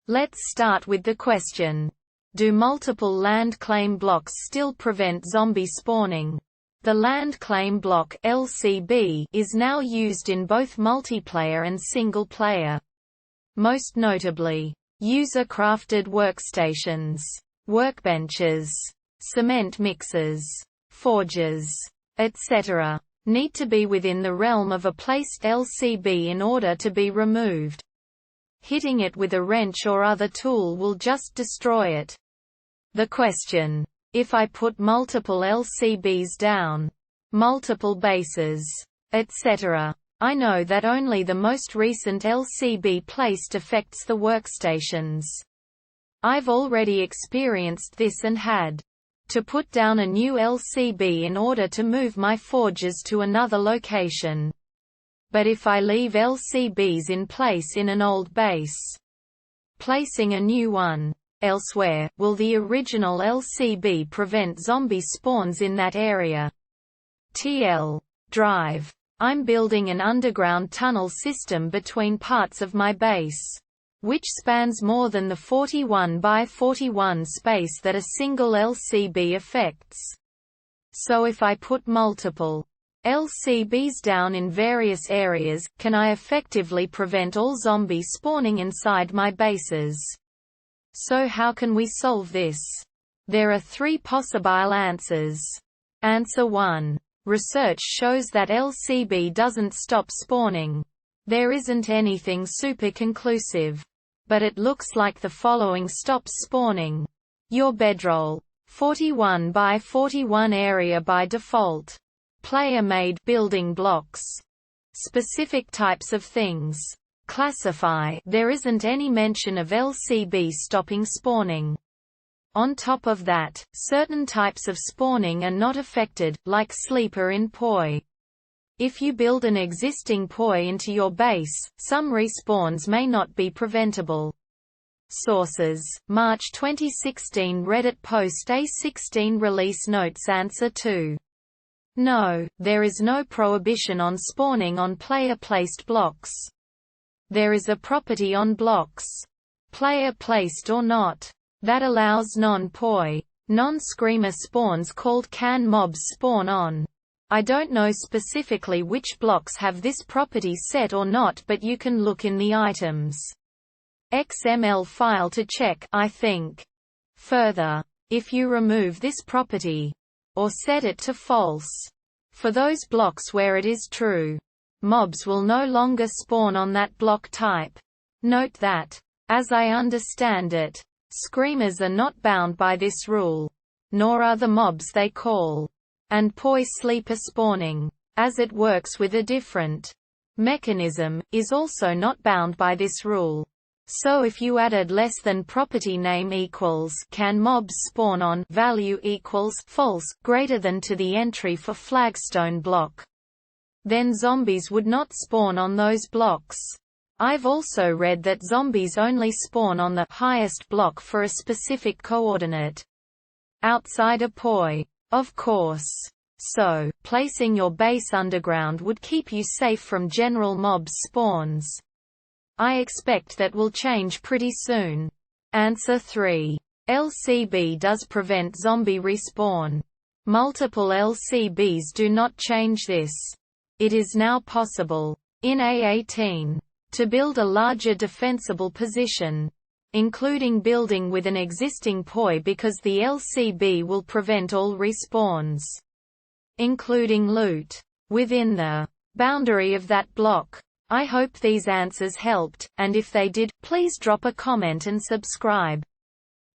Let's start with the question. Do multiple land claim blocks still prevent zombie spawning? The land claim block (LCB) is now used in both multiplayer and single player. Most notably, user-crafted workstations, workbenches, cement mixers, forges, etc. need to be within the realm of a placed LCB in order to be removed. Hitting it with a wrench or other tool will just destroy it. The question: if I put multiple LCBs down, multiple bases, etc., I know that only the most recent LCB placed affects the workstations. I've already experienced this and had to put down a new LCB in order to move my forges to another location. But if I leave LCBs in place in an old base, placing a new one elsewhere, will the original LCB prevent zombie spawns in that area? TL. Drive. I'm building an underground tunnel system between parts of my base, which spans more than the 41 by 41 space that a single LCB affects. So if I put multiple LCBs down in various areas, can I effectively prevent all zombie spawning inside my bases? So how can we solve this? There are three possible answers. Answer 1. Research shows that LCB doesn't stop spawning. There isn't anything super conclusive, but it looks like the following stops spawning. Your bedroll, 41 by 41 area by default. Player-made building blocks. Specific types of things. Classify. There isn't any mention of LCB stopping spawning. On top of that, certain types of spawning are not affected, like sleeper in PoE. If you build an existing PoE into your base, some respawns may not be preventable. Sources: March 2016 Reddit post A16 release notes. Answer 2. No, there is no prohibition on spawning on player-placed blocks. There is a property on blocks, player-placed or not, that allows non-PoE, non-screamer spawns called can mobs spawn on. I don't know specifically which blocks have this property set or not, but you can look in the items XML file to check, I think. Further, if you remove this property, or set it to false, for those blocks where it is true, mobs will no longer spawn on that block type. Note that, as I understand it, screamers are not bound by this rule, nor are the mobs they call, and PoE sleeper spawning, as it works with a different mechanism, is also not bound by this rule. So if you added less than property name equals can mobs spawn on value equals false greater than to the entry for flagstone block, then zombies would not spawn on those blocks. I've also read that zombies only spawn on the highest block for a specific coordinate outside a PoE, of course. So, placing your base underground would keep you safe from general mobs spawns. I expect that will change pretty soon. Answer 3. LCB does prevent zombie respawn. Multiple LCBs do not change this. It is now possible, in A18, to build a larger defensible position, including building with an existing PoE, because the LCB will prevent all respawns, including loot, within the boundary of that block. I hope these answers helped, and if they did, please drop a comment and subscribe.